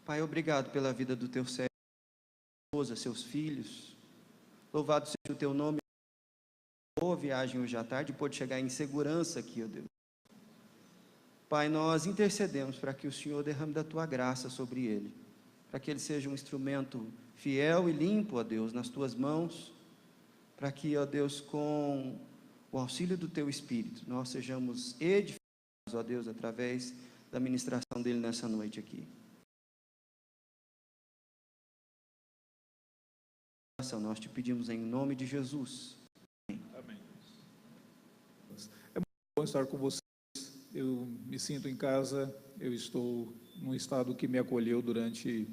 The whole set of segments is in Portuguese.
Pai, obrigado pela vida do teu servo, esposa, seus filhos. Louvado seja o teu nome. Boa viagem hoje à tarde, pôde chegar em segurança aqui, ó Deus. Pai, nós intercedemos para que o Senhor derrame da tua graça sobre ele, para que ele seja um instrumento fiel e limpo, ó Deus, nas tuas mãos, para que, ó Deus, com o auxílio do teu Espírito, nós sejamos edificados, ó Deus, através da ministração dele nessa noite aqui. Nós te pedimos em nome de Jesus. Amém. É muito bom estar com vocês. Eu me sinto em casa. Eu estou num estado que me acolheu durante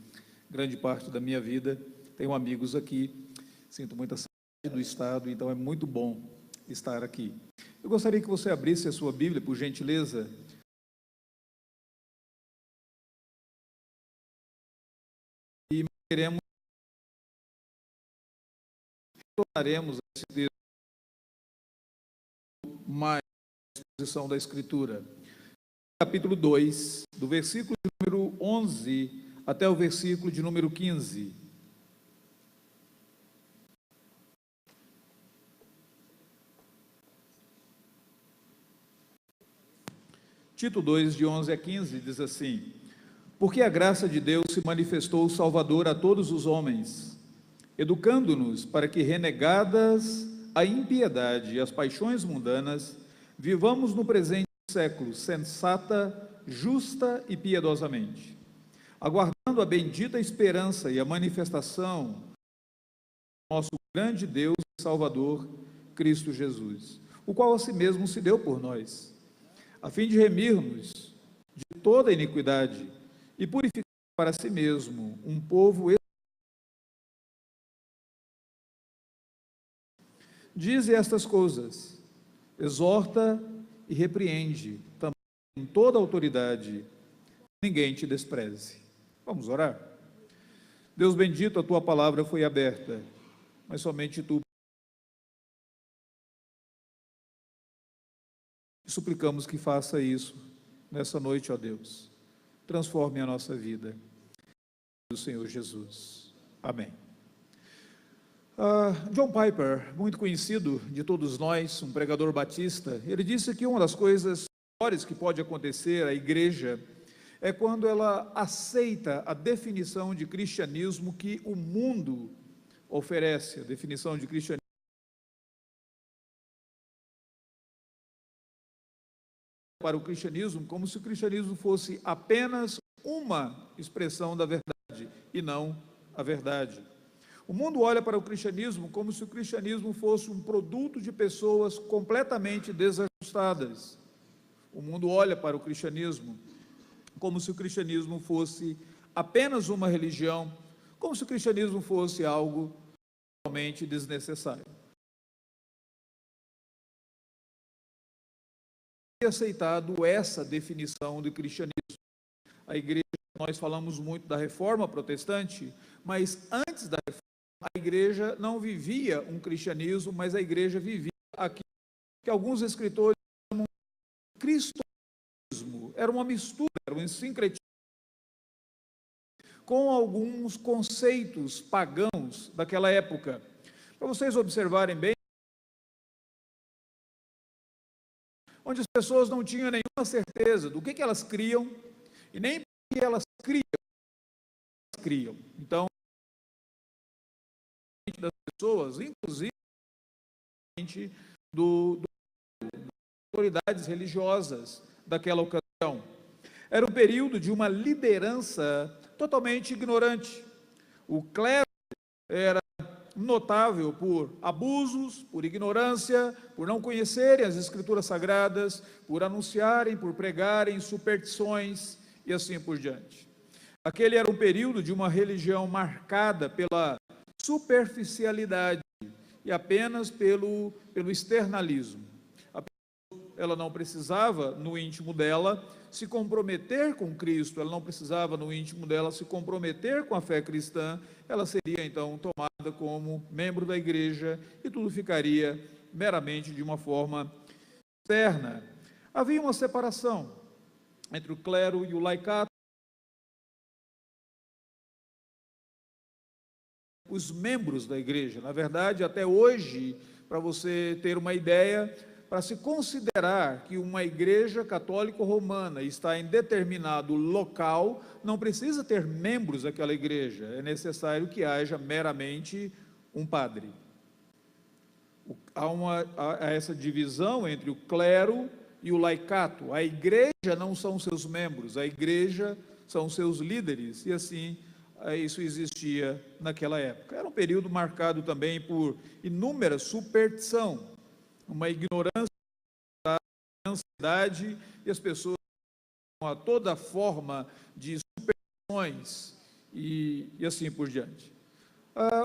grande parte da minha vida. Tenho amigos aqui. Sinto muita saudade do estado, então é muito bom estar aqui. Eu gostaria que você abrisse a sua Bíblia, por gentileza. E retornaremos a esse texto mais exposição da Escritura. Capítulo 2, do versículo de número 11 até o versículo de número 15. Tito 2, de 11 a 15, diz assim: porque a graça de Deus se manifestou salvador a todos os homens, educando-nos para que, renegadas a impiedade e as paixões mundanas, vivamos no presente século sensata, justa e piedosamente, aguardando a bendita esperança e a manifestação do nosso grande Deus e Salvador, Cristo Jesus, o qual a si mesmo se deu por nós, a fim de remir-nos de toda iniquidade e purificar para si mesmo um povo. Dize estas coisas, exorta e repreende também com toda a autoridade, ninguém te despreze. Vamos orar? Deus bendito, a tua palavra foi aberta, mas somente tu. Suplicamos que faça isso nessa noite, ó Deus. Transforme a nossa vida. Do Senhor Jesus. Amém. John Piper, muito conhecido de todos nós, um pregador batista, ele disse que uma das coisas piores que pode acontecer à igreja é quando ela aceita a definição de cristianismo que o mundo oferece, a definição de cristianismo para o cristianismo, como se o cristianismo fosse apenas uma expressão da verdade e não a verdade. O mundo olha para o cristianismo como se o cristianismo fosse um produto de pessoas completamente desajustadas. O mundo olha para o cristianismo como se o cristianismo fosse apenas uma religião, como se o cristianismo fosse algo totalmente desnecessário. Aceitado essa definição do cristianismo. A igreja, nós falamos muito da reforma protestante, mas antes da reforma, a igreja não vivia um cristianismo, mas a igreja vivia aquilo que alguns escritores chamam de cristonismo. Era uma mistura, era um sincretismo com alguns conceitos pagãos daquela época. Para vocês observarem bem, onde as pessoas não tinham nenhuma certeza do que elas criam e nem porque elas criam. Então, das pessoas, inclusive das autoridades religiosas daquela ocasião. Era um período de uma liderança totalmente ignorante. O clero era notável por abusos, por ignorância, por não conhecerem as escrituras sagradas, por anunciarem, por pregarem superstições e assim por diante. Aquele era um período de uma religião marcada pela superficialidade e apenas pelo externalismo. Ela não precisava, no íntimo dela, se comprometer com Cristo, ela não precisava, no íntimo dela, se comprometer com a fé cristã, ela seria, então, tomada como membro da igreja e tudo ficaria meramente de uma forma externa. Havia uma separação entre o clero e o laicato. os membros da igreja. Na verdade, até hoje, para você ter uma ideia, para se considerar que uma igreja católica romana está em determinado local, não precisa ter membros daquela igreja, é necessário que haja meramente um padre. Há essa divisão entre o clero e o laicato. A igreja não são seus membros, a igreja são seus líderes, e assim isso existia naquela época. Era um período marcado também por inúmera superstição, uma ignorância da ansiedade, e as pessoas a toda forma de superstições e assim por diante.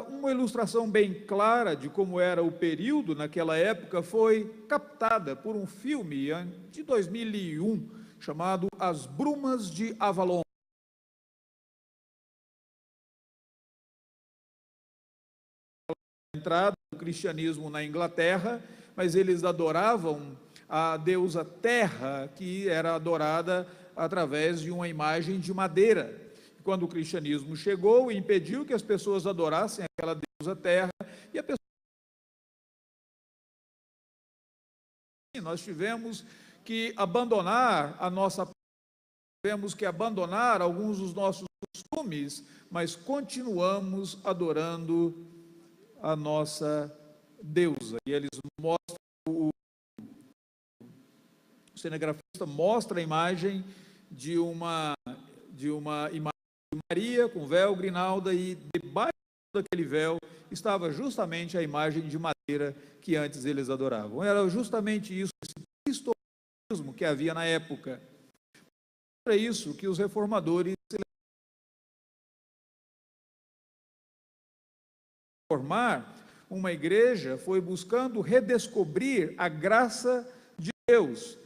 Uma ilustração bem clara de como era o período naquela época foi captada por um filme de 2001 chamado As Brumas de Avalon. Entrada do cristianismo na Inglaterra, mas eles adoravam a deusa Terra, que era adorada através de uma imagem de madeira. Quando o cristianismo chegou, impediu que as pessoas adorassem aquela deusa Terra, e a pessoa... Nós tivemos que abandonar alguns dos nossos costumes, mas continuamos adorando a nossa deusa. E eles mostram, o cinegrafista mostra a imagem de uma imagem de Maria com véu grinalda, e debaixo daquele véu estava justamente a imagem de madeira que antes eles adoravam. Era justamente isso, esse cristianismo que havia na época. Era isso que os reformadores formar uma igreja foi buscando redescobrir a graça de Deus.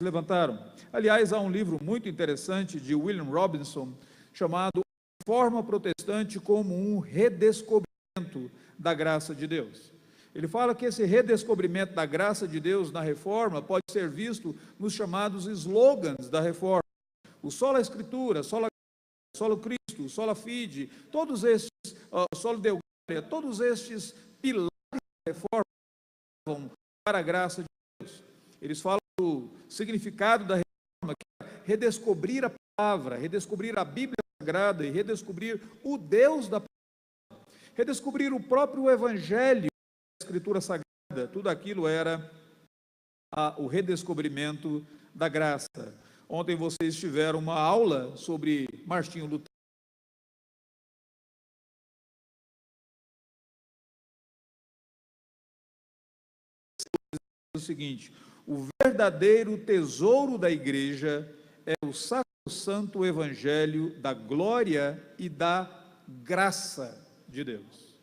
Levantaram. Aliás, há um livro muito interessante de William Robinson chamado Reforma Protestante como um redescobrimento da graça de Deus. Ele fala que esse redescobrimento da graça de Deus na reforma pode ser visto nos chamados slogans da reforma. O sola escritura, sola Cristo, sola fide, todos estes, solo Deo glória, todos estes pilares da reforma vão para a graça de Deus. Eles falam do significado da reforma, que é redescobrir a palavra, redescobrir a Bíblia Sagrada e redescobrir o Deus da palavra, redescobrir o próprio Evangelho, a Escritura Sagrada. Tudo aquilo era o redescobrimento da graça. Ontem vocês tiveram uma aula sobre Martinho Lutero. O seguinte: o verdadeiro tesouro da igreja é o sacrosanto evangelho da glória e da graça de Deus.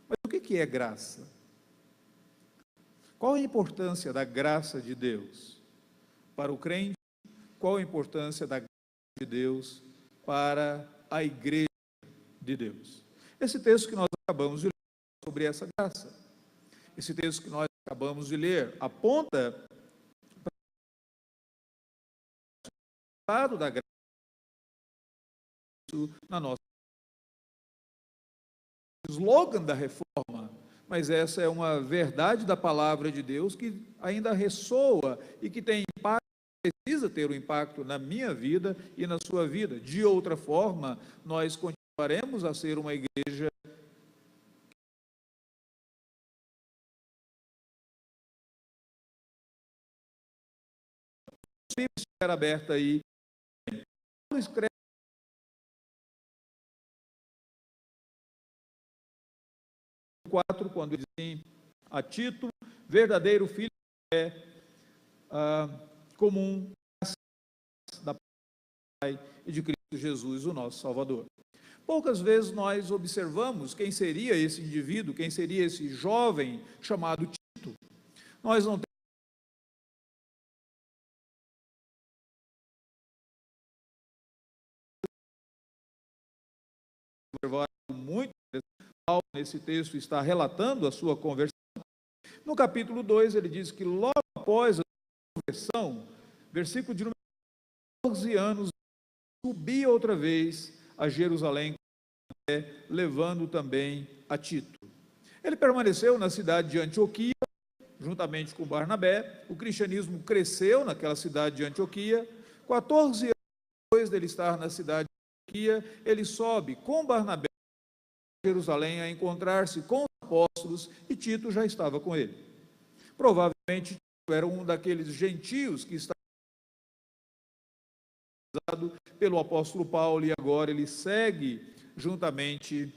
Mas o que é graça? Qual a importância da graça de Deus para o crente? Qual a importância da graça de Deus para a igreja de Deus? Esse texto que nós acabamos de ler sobre essa graça, esse texto que nós acabamos de ler, aponta para o da graça na nossa slogan da reforma, mas essa é uma verdade da palavra de Deus que ainda ressoa e que tem impacto, precisa ter um impacto na minha vida e na sua vida. De outra forma, nós continuaremos a ser uma igreja estiver aberta aí. Paulo escreve 4, quando ele diz assim, a Tito, verdadeiro filho é comum da Pai e de Cristo Jesus, o nosso Salvador. Poucas vezes nós observamos quem seria esse indivíduo, quem seria esse jovem chamado Tito. Nós não temos muito Paulo nesse texto está relatando a sua conversão. No capítulo 2 ele diz que logo após a conversão, versículo de número 14 anos, subia outra vez a Jerusalém, levando também a Tito. Ele permaneceu na cidade de Antioquia, juntamente com Barnabé. O cristianismo cresceu naquela cidade de Antioquia. 14 anos depois dele estar na cidade de Antioquia, ele sobe com Barnabé a Jerusalém a encontrar-se com os apóstolos, e Tito já estava com ele. Provavelmente Tito era um daqueles gentios que estava pelo apóstolo Paulo, e agora ele segue juntamente.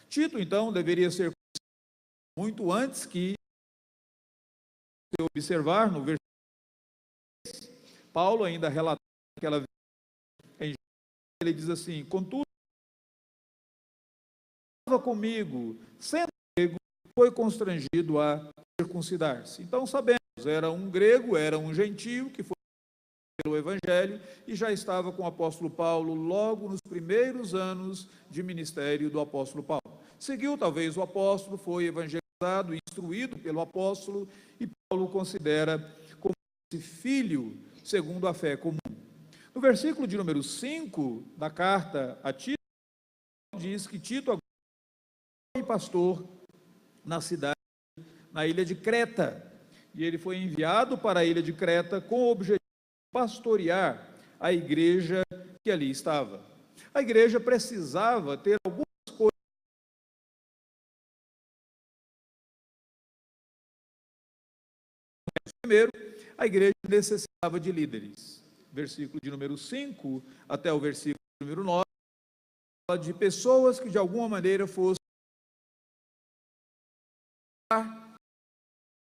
Tito, então, deveria ser muito antes que, se observar no versículo 6, Paulo ainda relata aquela vez, ele diz assim: contudo, estava comigo, sendo grego, foi constrangido a circuncidar-se. Então sabemos, era um grego, era um gentio que foi pelo Evangelho, e já estava com o apóstolo Paulo logo nos primeiros anos de ministério do apóstolo Paulo. Seguiu talvez o apóstolo, foi evangelizado e instruído pelo apóstolo, e Paulo o considera como esse filho segundo a fé comum. No versículo de número 5 da carta a Tito, diz que Tito agora foi pastor na cidade, na ilha de Creta, e ele foi enviado para a ilha de Creta com o objetivo pastorear a igreja que ali estava. A igreja precisava ter algumas coisas. Primeiro, a igreja necessitava de líderes. Versículo de número 5 até o versículo de número 9, fala de pessoas que de alguma maneira fossem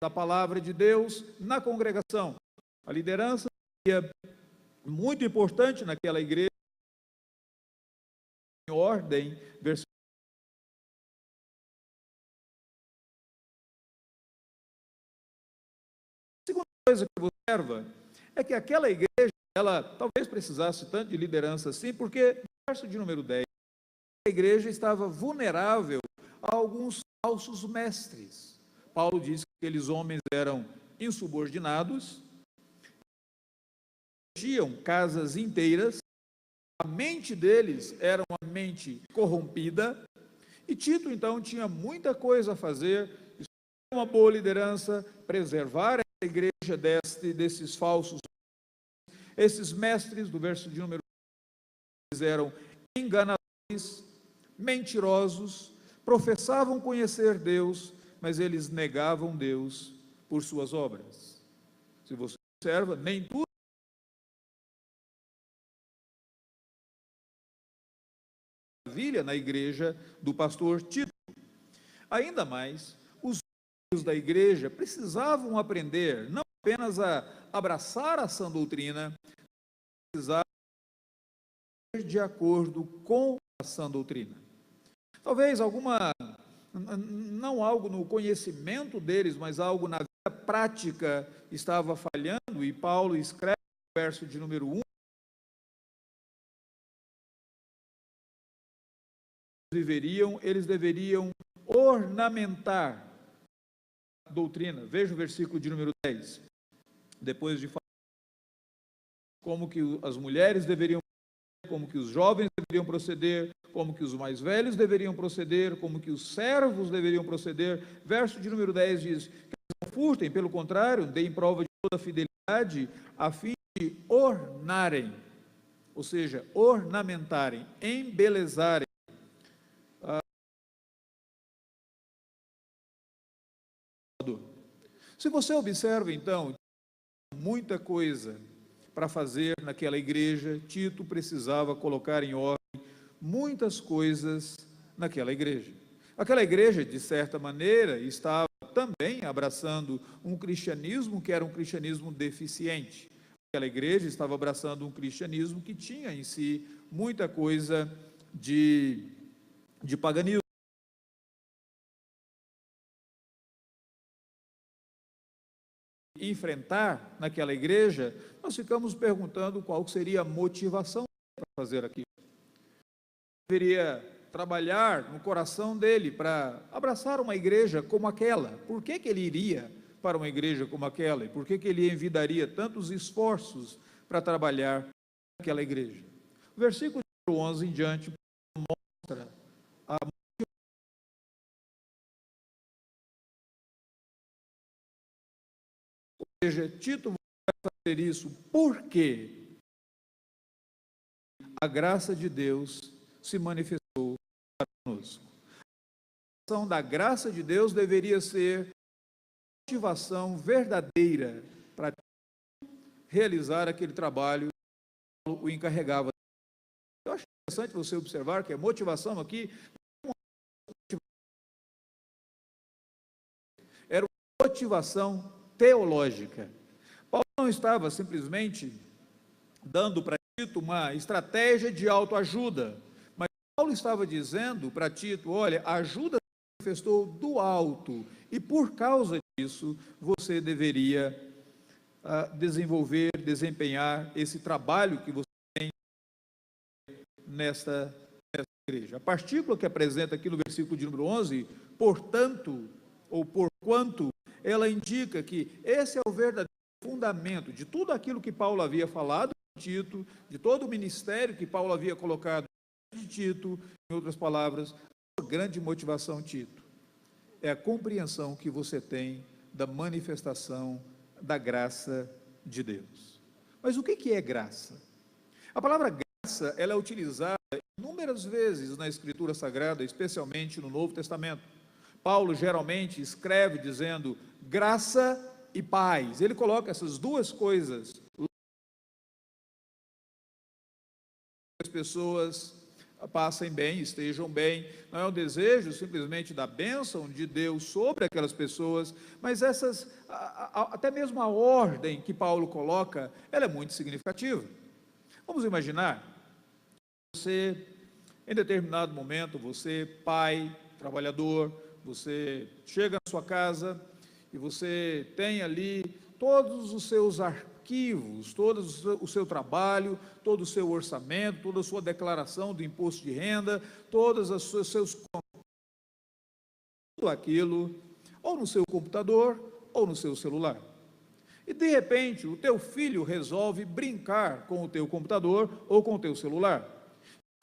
da palavra de Deus na congregação. A liderança muito importante naquela igreja, em ordem, versículo. A segunda coisa que observa é que aquela igreja, ela talvez precisasse tanto de liderança assim, porque no verso de número 10, a igreja estava vulnerável a alguns falsos mestres. Paulo diz que aqueles homens eram insubordinados, tinham casas inteiras, a mente deles era uma mente corrompida, e Tito então tinha muita coisa a fazer, uma boa liderança, preservar a igreja desses falsos. Esses mestres, do verso de número 10, eram enganadores, mentirosos, professavam conhecer Deus, mas eles negavam Deus por suas obras. Se você observa, nem tudo maravilha na igreja do pastor Tito. Ainda mais, os membros da igreja precisavam aprender não apenas a abraçar a sã doutrina, precisavam ir de acordo com a sã doutrina. Talvez não algo no conhecimento deles, mas algo na vida prática estava falhando, e Paulo escreve no verso de número 1, eles deveriam ornamentar a doutrina. Veja o versículo de número 10. Depois de falar como que as mulheres deveriam, como que os jovens deveriam proceder, como que os mais velhos deveriam proceder, como que os servos deveriam proceder. Verso de número 10 diz que eles não furtem, pelo contrário, deem prova de toda fidelidade, a fim de ornarem, ou seja, ornamentarem, embelezarem. Se você observa, então, muita coisa para fazer naquela igreja, Tito precisava colocar em ordem muitas coisas naquela igreja. Aquela igreja, de certa maneira, estava também abraçando um cristianismo que era um cristianismo deficiente. Aquela igreja estava abraçando um cristianismo que tinha em si muita coisa de paganismo. Enfrentar naquela igreja, nós ficamos perguntando qual seria a motivação para fazer aquilo. Deveria trabalhar no coração dele para abraçar uma igreja como aquela. Por que ele iria para uma igreja como aquela? E por que ele envidaria tantos esforços para trabalhar naquela igreja? O versículo 11 em diante mostra a seja, Tito vai fazer isso porque a graça de Deus se manifestou para conosco. A ação da graça de Deus deveria ser a motivação verdadeira para realizar aquele trabalho que o encarregava. Eu acho interessante você observar que a motivação aqui era uma motivação teológica. Paulo não estava simplesmente dando para Tito uma estratégia de autoajuda, mas Paulo estava dizendo para Tito: olha, a ajuda se manifestou do alto, e por causa disso, você deveria desenvolver, desempenhar esse trabalho que você tem nesta igreja. A partícula que apresenta aqui no versículo de número 11, portanto, ou porquanto, ela indica que esse é o verdadeiro fundamento de tudo aquilo que Paulo havia falado de Tito, de todo o ministério que Paulo havia colocado de Tito. Em outras palavras, a grande motivação, Tito, é a compreensão que você tem da manifestação da graça de Deus. Mas o que é graça? A palavra graça, ela é utilizada inúmeras vezes na Escritura Sagrada, especialmente no Novo Testamento. Paulo geralmente escreve dizendo graça e paz. Ele coloca essas duas coisas. As pessoas passem bem, estejam bem. Não é um desejo simplesmente da bênção de Deus sobre aquelas pessoas, mas até mesmo a ordem que Paulo coloca, ela é muito significativa. Vamos imaginar, você, em determinado momento, você, pai, trabalhador, você chega na sua casa e você tem ali todos os seus arquivos, todo o seu trabalho, todo o seu orçamento, toda a sua declaração do imposto de renda, todos os seus tudo aquilo, ou no seu computador, ou no seu celular. E de repente, o teu filho resolve brincar com o teu computador ou com o teu celular.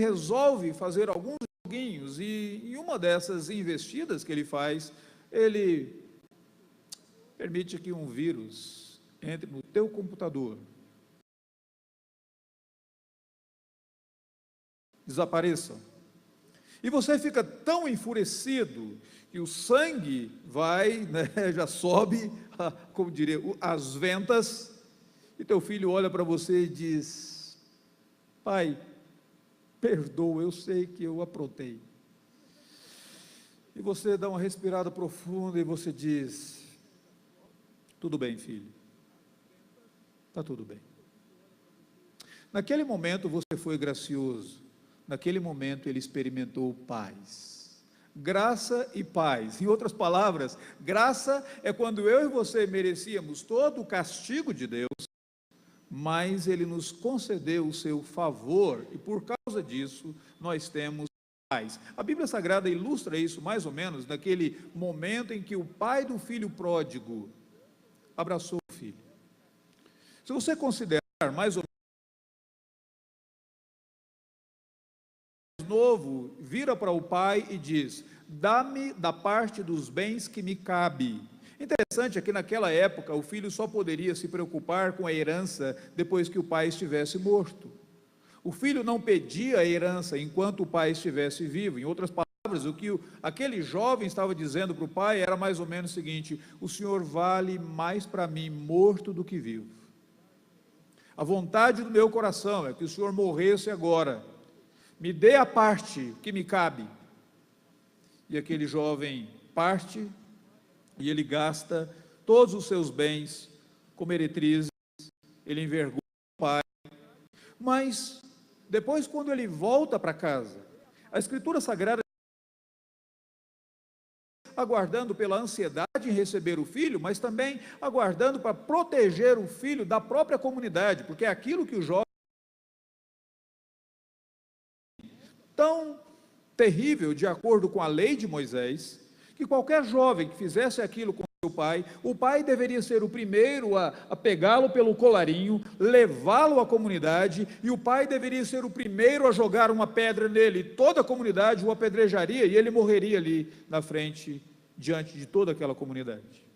Resolve fazer alguns joguinhos e em uma dessas investidas que ele faz, ele permite que um vírus entre no teu computador, desapareça. E você fica tão enfurecido que o sangue vai, já sobe, como diria, as ventas, e teu filho olha para você e diz: pai, perdoa, eu sei que eu aprontei. E você dá uma respirada profunda e você diz: tudo bem, filho, está tudo bem. Naquele momento você foi gracioso, naquele momento ele experimentou paz. Graça e paz. Em outras palavras, graça é quando eu e você merecíamos todo o castigo de Deus, mas ele nos concedeu o seu favor, e por causa disso nós temos paz. A Bíblia Sagrada ilustra isso mais ou menos naquele momento em que o pai do filho pródigo abraçou o filho. Se você considerar mais ou menos novo, vira para o pai e diz: dá-me da parte dos bens que me cabe. Interessante é que naquela época o filho só poderia se preocupar com a herança depois que o pai estivesse morto. O filho não pedia a herança enquanto o pai estivesse vivo. Em outras palavras, o que aquele jovem estava dizendo para o pai era mais ou menos o seguinte: o senhor vale mais para mim morto do que vivo. A vontade do meu coração é que o senhor morresse agora. Me dê a parte que me cabe. E aquele jovem parte e ele gasta todos os seus bens com meretrizes, ele envergonha o pai. Mas depois, quando ele volta para casa, a Escritura Sagrada, aguardando pela ansiedade em receber o filho, mas também aguardando para proteger o filho da própria comunidade, porque é aquilo que o jovem tão terrível, de acordo com a lei de Moisés, que qualquer jovem que fizesse aquilo com seu pai, o pai deveria ser o primeiro a pegá-lo pelo colarinho, levá-lo à comunidade, e o pai deveria ser o primeiro a jogar uma pedra nele, e toda a comunidade o apedrejaria, e ele morreria ali na frente, diante de toda aquela comunidade.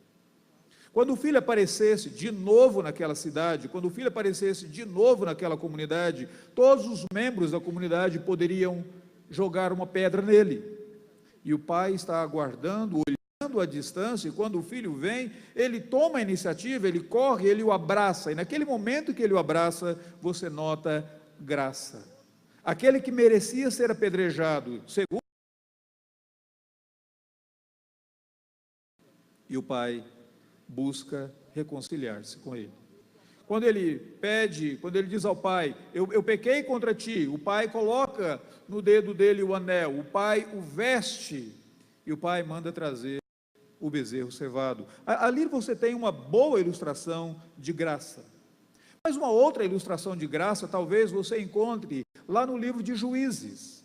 Quando o filho aparecesse de novo naquela cidade, quando o filho aparecesse de novo naquela comunidade, todos os membros da comunidade poderiam jogar uma pedra nele. E o pai está aguardando, olhando à distância, e quando o filho vem, ele toma a iniciativa, ele corre, ele o abraça, e naquele momento que ele o abraça, você nota graça. Aquele que merecia ser apedrejado, segundo, e o pai busca reconciliar-se com ele. Quando ele pede, quando ele diz ao pai, eu pequei contra ti, o pai coloca no dedo dele o anel, o pai o veste, e o pai manda trazer o bezerro cevado. Ali você tem uma boa ilustração de graça. Mas uma outra ilustração de graça, talvez você encontre lá no livro de Juízes.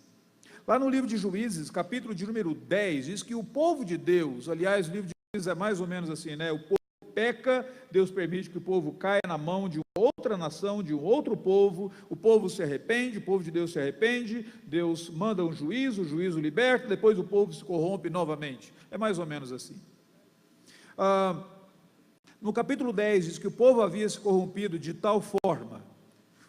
Lá no livro de Juízes, capítulo de número 10, diz que o povo de Deus, aliás, o livro de Juízes é mais ou menos assim, né? O povo peca, Deus permite que o povo caia na mão de uma outra nação, de um outro povo, o povo se arrepende, o povo de Deus se arrepende, Deus manda um juízo, o juízo liberta, depois o povo se corrompe novamente. É mais ou menos assim. No capítulo 10 diz que o povo havia se corrompido de tal forma,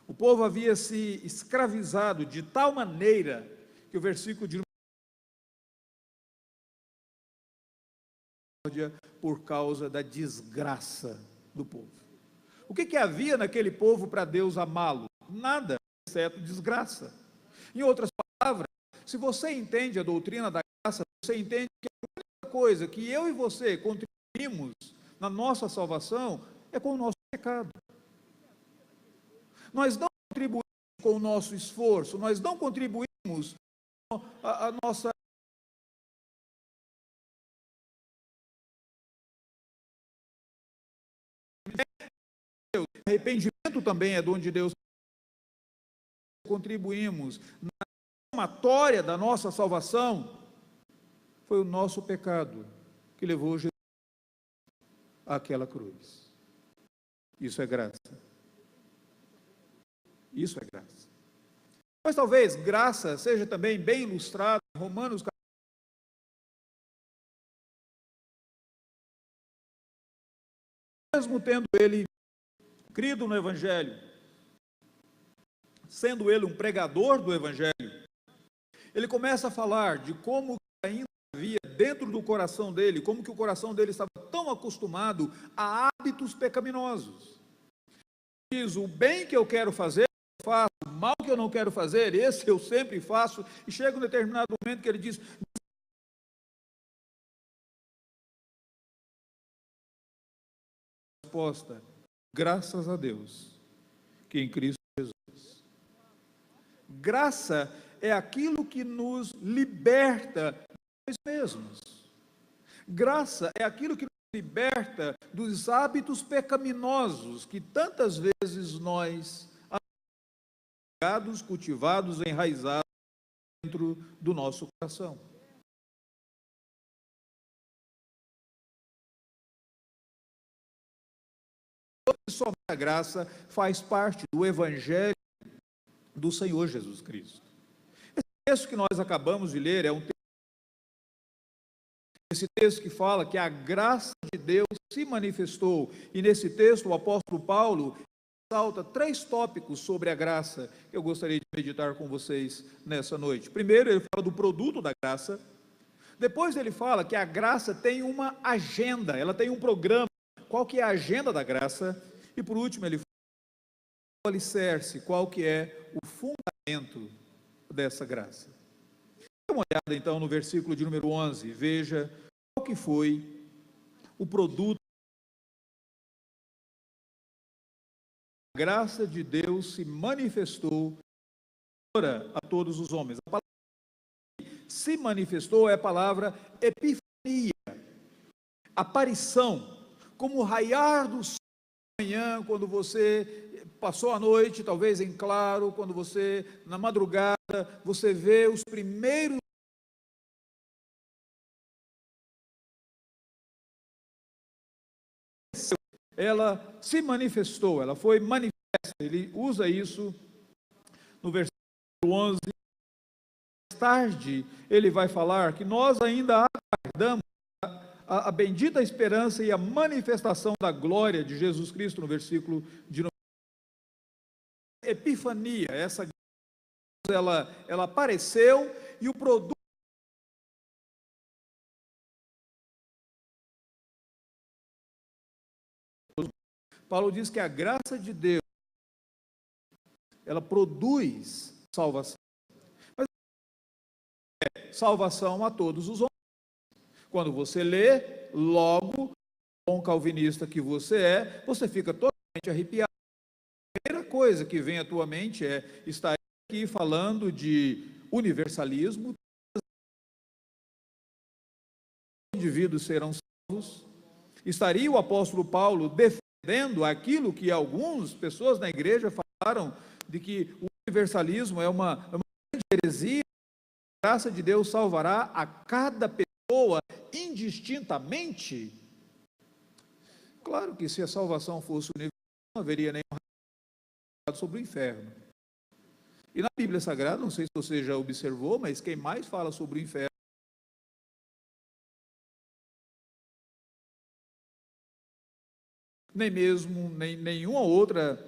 o povo havia se escravizado de tal maneira, que o versículo de por causa da desgraça do povo. O que havia naquele povo para Deus amá-lo? Nada, exceto desgraça. Em outras palavras, se você entende a doutrina da graça, você entende que a única coisa que eu e você contribuímos na nossa salvação é com o nosso pecado. Nós não contribuímos com o nosso esforço, nós não contribuímos com a nossa arrependimento também é dom de Deus. Contribuímos na somatória da nossa salvação, foi o nosso pecado que levou Jesus àquela cruz. Isso é graça. Isso é graça. Mas talvez graça seja também bem ilustrada em Romanos, mesmo tendo ele crido no Evangelho, sendo ele um pregador do Evangelho, ele começa a falar de como ainda havia dentro do coração dele, como que o coração dele estava tão acostumado a hábitos pecaminosos. Diz, o bem que eu quero fazer, eu faço, o mal que eu não quero fazer, esse eu sempre faço, e chega um determinado momento que ele diz, resposta, graças a Deus, que em Cristo Jesus. Graça é aquilo que nos liberta de nós mesmos. Graça é aquilo que nos liberta dos hábitos pecaminosos que tantas vezes nós cultivados, enraizados dentro do nosso coração. Somente a graça faz parte do Evangelho do Senhor Jesus Cristo. Esse texto que nós acabamos de ler é um texto, esse texto que fala que a graça de Deus se manifestou, e nesse texto o apóstolo Paulo ressalta 3 tópicos sobre a graça que eu gostaria de meditar com vocês nessa noite. Primeiro, ele fala do produto da graça. Depois ele fala que a graça tem uma agenda, ela tem um programa. Qual que é a agenda da graça? E por último ele fala o alicerce, qual que é o fundamento dessa graça. Dê uma olhada então no versículo de número 11, veja qual que foi o produto. A graça de Deus se manifestou a todos os homens. A palavra que se manifestou é a palavra epifania, aparição, como o raiar do sol da manhã, quando você passou a noite, talvez em claro, quando você, na madrugada, você vê os primeiros ela se manifestou, ela foi manifesta. Ele usa isso no versículo 11. Mais tarde, ele vai falar que nós ainda aguardamos a bendita esperança e a manifestação da glória de Jesus Cristo, no versículo de Epifania, essa ela apareceu, e o produto Paulo diz que a graça de Deus, ela produz salvação. Mas é salvação a todos os homens. Quando você lê, logo, bom calvinista que você fica totalmente arrepiado. A primeira coisa que vem à tua mente é estar aqui falando de universalismo, os indivíduos serão salvos. Estaria o apóstolo Paulo defendendo aquilo que algumas pessoas na igreja falaram, de que o universalismo é uma grande heresia, a graça de Deus salvará a cada pessoa indistintamente? Claro que se a salvação fosse universal, não haveria nenhum sobre o inferno. E na Bíblia Sagrada, não sei se você já observou, mas quem mais fala sobre o inferno, nem mesmo nenhuma outra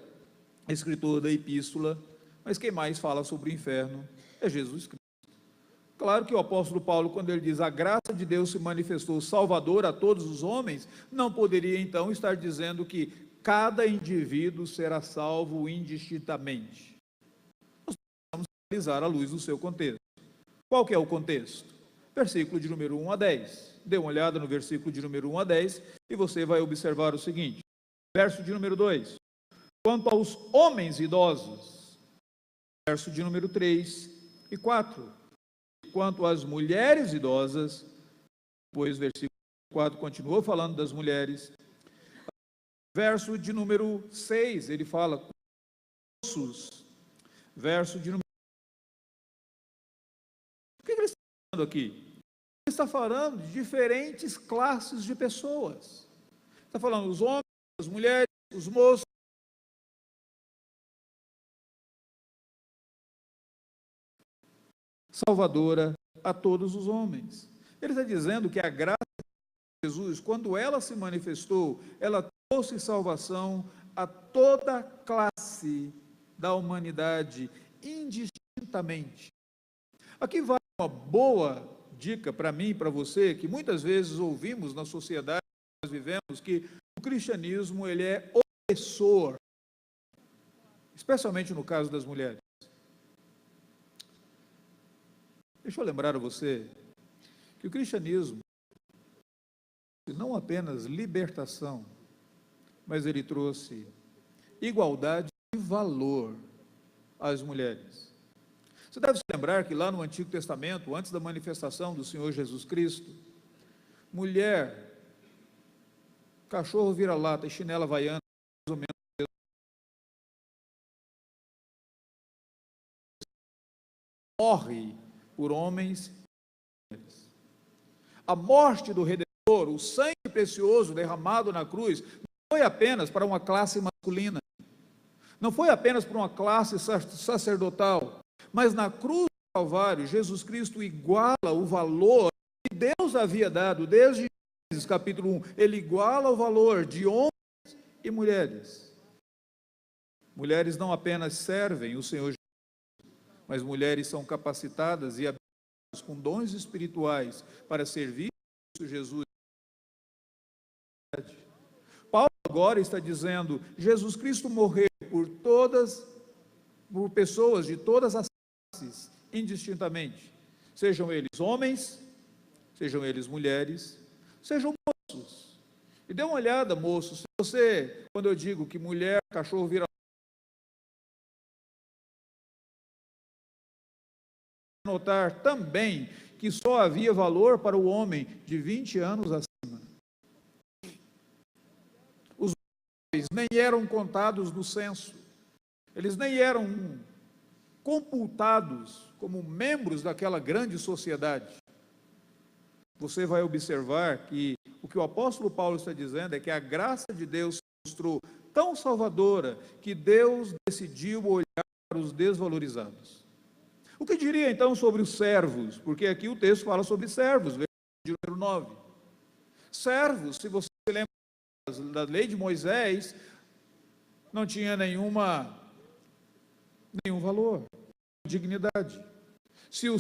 escritor da epístola, mas quem mais fala sobre o inferno é Jesus Cristo. Claro que o apóstolo Paulo, quando ele diz a graça de Deus se manifestou salvador a todos os homens, não poderia então estar dizendo que cada indivíduo será salvo indistintamente. Nós precisamos analisar à luz do seu contexto. Qual que é o contexto? Versículo de número 1 a 10. Dê uma olhada no versículo de número 1 a 10 e você vai observar o seguinte. Verso de número 2. Quanto aos homens idosos, verso de número 3 e 4. Quanto às mulheres idosas, depois versículo 4 continua falando das mulheres. Verso de número 6, ele fala ossos. Verso de número... O que ele está falando aqui? Ele está falando de diferentes classes de pessoas. Está falando dos homens, das mulheres, os moços, salvadora a todos os homens. Ele está dizendo que a graça de Jesus, quando ela se manifestou, ela trouxe salvação a toda classe da humanidade, indistintamente. Aqui vai uma boa dica para mim e para você, que muitas vezes ouvimos na sociedade que nós vivemos, que o cristianismo ele é opressor, especialmente no caso das mulheres. Deixa eu lembrar a você que o cristianismo não apenas libertação, mas ele trouxe igualdade de valor às mulheres. Você deve se lembrar que lá no Antigo Testamento, antes da manifestação do Senhor Jesus Cristo, mulher, cachorro vira-lata e chinela havaiana, mais ou menos, morre por homens e mulheres. A morte do Redentor, o sangue precioso derramado na cruz, não foi apenas para uma classe masculina, não foi apenas para uma classe sacerdotal, mas na cruz do Calvário, Jesus Cristo iguala o valor que Deus havia dado, desde Gênesis capítulo 1, ele iguala o valor de homens e mulheres. Mulheres não apenas servem o Senhor Jesus, mas mulheres são capacitadas e habilitadas com dons espirituais para servir Jesus. Paulo agora está dizendo, Jesus Cristo morreu por pessoas de todas as classes, indistintamente, sejam eles homens, sejam eles mulheres, sejam moços. E dê uma olhada, moços, se você, quando eu digo que mulher, cachorro vira, notar também que só havia valor para o homem de 20 anos acima. Os homens nem eram contados no censo, eles nem eram computados como membros daquela grande sociedade. Você vai observar que o que o apóstolo Paulo está dizendo é que a graça de Deus se mostrou tão salvadora que Deus decidiu olhar para os desvalorizados. O que diria então sobre os servos? Porque aqui o texto fala sobre servos, versículo número 9. Servos, se você se lembra da lei de Moisés, não tinha nenhum valor, dignidade. Se o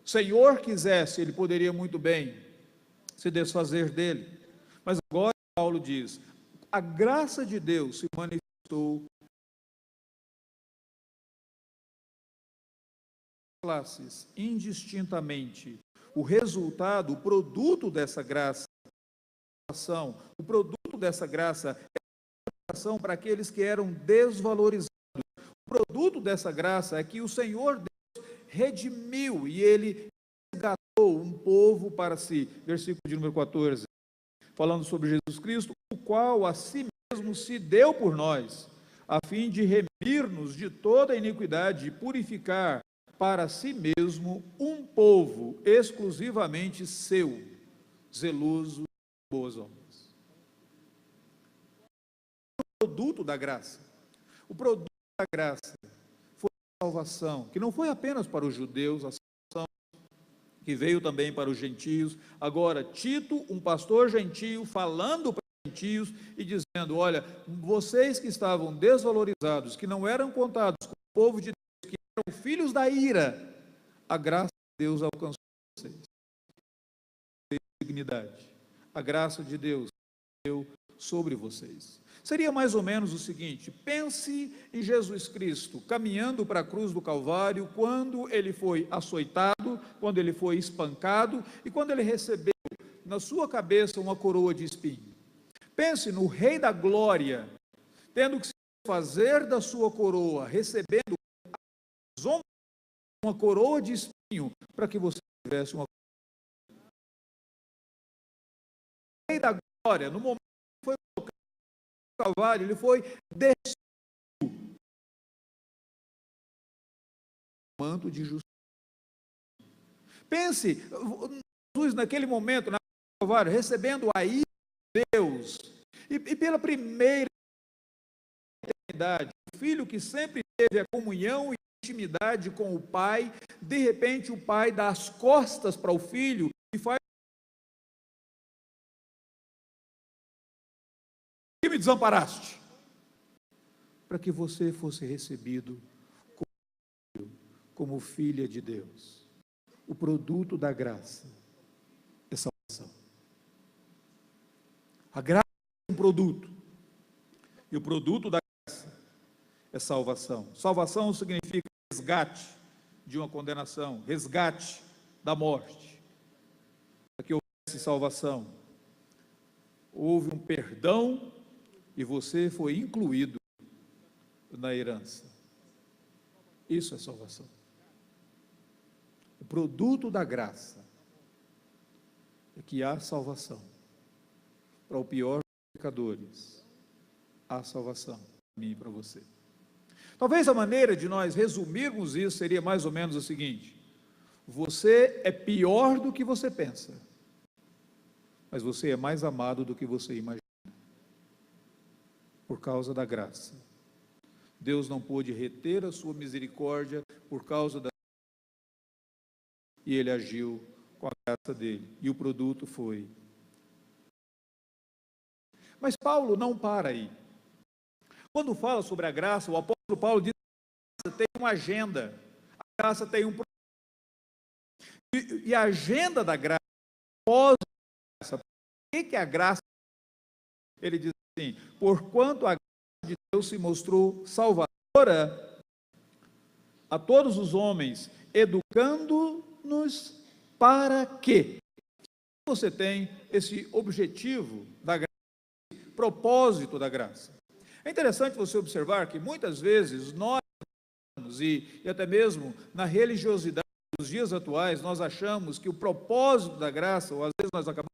Senhor quisesse, ele poderia muito bem se desfazer dele. Mas agora Paulo diz: a graça de Deus se manifestou classes indistintamente. O resultado, o produto dessa graça, o produto dessa graça é a para aqueles que eram desvalorizados. O produto dessa graça é que o Senhor Deus redimiu e ele resgatou um povo para si. Versículo de número 14, falando sobre Jesus Cristo, o qual a si mesmo se deu por nós, a fim de remir-nos de toda a iniquidade e purificar para si mesmo um povo exclusivamente seu, zeloso de boas obras. O produto da graça, o produto da graça foi a salvação, que não foi apenas para os judeus, a salvação que veio também para os gentios. Agora, Tito, um pastor gentio, falando para os gentios e dizendo: olha, vocês que estavam desvalorizados, que não eram contados com o povo de Deus, que eram filhos da ira, a graça de Deus alcançou vocês. Dignidade. A graça de Deus deu sobre vocês. Seria mais ou menos o seguinte: pense em Jesus Cristo caminhando para a cruz do Calvário, quando ele foi açoitado, quando ele foi espancado e quando ele recebeu na sua cabeça uma coroa de espinho. Pense no Rei da Glória, tendo que se fazer da sua coroa, recebendo uma coroa de espinho, para que você tivesse uma coroa. O Rei da Glória, no momento que foi colocado no Calvário, ele foi despido, manto de justiça. Pense, Jesus naquele momento, na Calvário, recebendo a ira de Deus, e pela primeira eternidade, o Filho que sempre teve a comunhão e intimidade com o Pai, de repente o Pai dá as costas para o Filho e faz: que me desamparaste, para que você fosse recebido como filha de Deus. O produto da graça é salvação. A graça é um produto, e o produto da graça é salvação. Salvação significa resgate de uma condenação, resgate da morte. Para que houvesse salvação, houve um perdão e você foi incluído na herança. Isso é salvação. O produto da graça é que há salvação. Para o pior dos pecadores, há salvação para mim e para você. Talvez a maneira de nós resumirmos isso seria mais ou menos o seguinte: você é pior do que você pensa, mas você é mais amado do que você imagina, por causa da graça. Deus não pôde reter a sua misericórdia por causa da... e ele agiu com a graça dele, e o produto foi. Mas Paulo não para aí. Quando fala sobre a graça, o apóstolo Paulo diz que a graça tem uma agenda, a graça tem um e a agenda da graça, por que a graça? Ele diz assim: porquanto a graça de Deus se mostrou salvadora a todos os homens, educando-nos para quê? Você tem esse objetivo da graça, esse propósito da graça. É interessante você observar que muitas vezes nós, e até mesmo na religiosidade dos dias atuais, nós achamos que o propósito da graça, ou às vezes nós acabamos...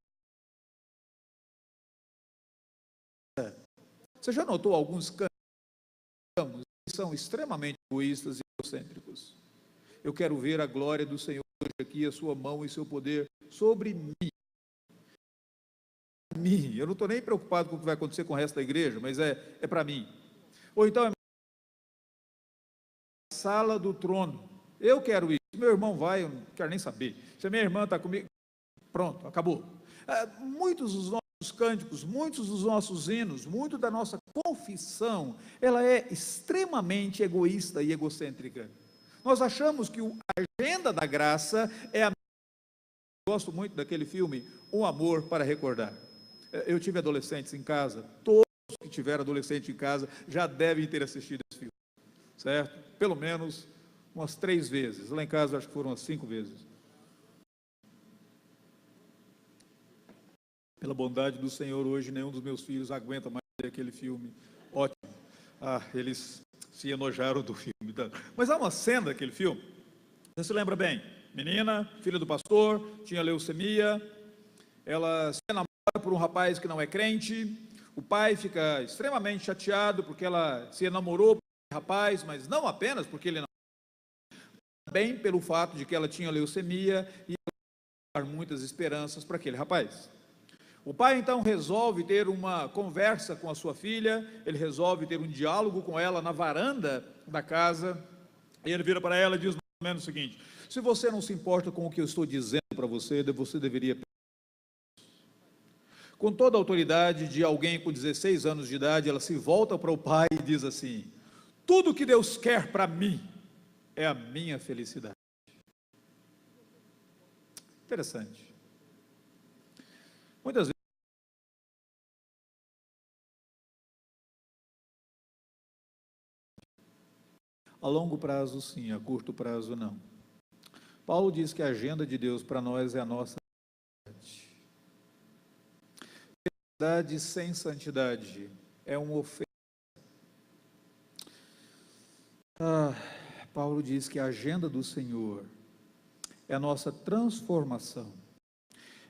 Você já notou alguns caminhos que são extremamente egoístas e egocêntricos? Eu quero ver a glória do Senhor hoje aqui, a sua mão e seu poder sobre mim. Eu não estou nem preocupado com o que vai acontecer com o resto da igreja, mas é para mim. Ou então é a sala do trono. Eu quero ir. Se meu irmão vai, eu não quero nem saber. Se a minha irmã está comigo, pronto, acabou. Muitos dos nossos cânticos, muitos dos nossos hinos, muito da nossa confissão, ela é extremamente egoísta e egocêntrica. Nós achamos que a agenda da graça é a... Gosto muito daquele filme, Um Amor para Recordar. Eu tive adolescentes em casa, todos que tiveram adolescente em casa já devem ter assistido esse filme, certo? Pelo menos umas 3 vezes, lá em casa acho que foram umas 5 vezes. Pela bondade do Senhor, hoje nenhum dos meus filhos aguenta mais ver aquele filme, ótimo. Eles se enojaram do filme. Mas há uma cena daquele filme, você se lembra bem, menina, filha do pastor, tinha leucemia, ela se enamora por um rapaz que não é crente, o pai fica extremamente chateado porque ela se enamorou por um rapaz, mas não apenas porque ele não, também pelo fato de que ela tinha leucemia e dar muitas esperanças para aquele rapaz. O pai então resolve ter uma conversa com a sua filha, ele resolve ter um diálogo com ela na varanda da casa, e ele vira para ela e diz mais ou menos o seguinte: se você não se importa com o que eu estou dizendo para você, você deveria... Com toda a autoridade de alguém com 16 anos de idade, ela se volta para o pai e diz assim: tudo que Deus quer para mim é a minha felicidade. Interessante. Muitas vezes, a longo prazo sim, a curto prazo não. Paulo diz que a agenda de Deus para nós é a nossa felicidade. Felicidade sem santidade é uma ofensa. Paulo diz que a agenda do Senhor é a nossa transformação.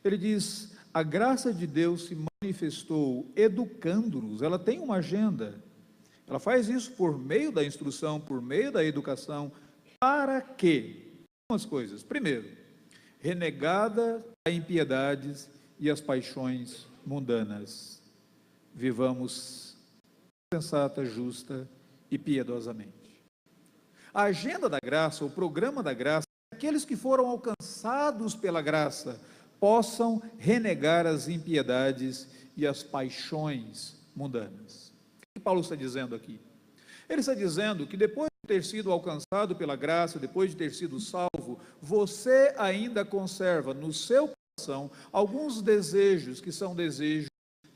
Ele diz: a graça de Deus se manifestou educando-nos. Ela tem uma agenda. Ela faz isso por meio da instrução, por meio da educação. Para quê? Algumas coisas. Primeiro, renegada a impiedades e as paixões mundanas, vivamos sensata, justa e piedosamente. A agenda da graça, o programa da graça, aqueles que foram alcançados pela graça possam renegar as impiedades e as paixões mundanas. O que Paulo está dizendo aqui? Ele está dizendo que depois de ter sido alcançado pela graça, depois de ter sido salvo, você ainda conserva no seu coração alguns desejos que são desejos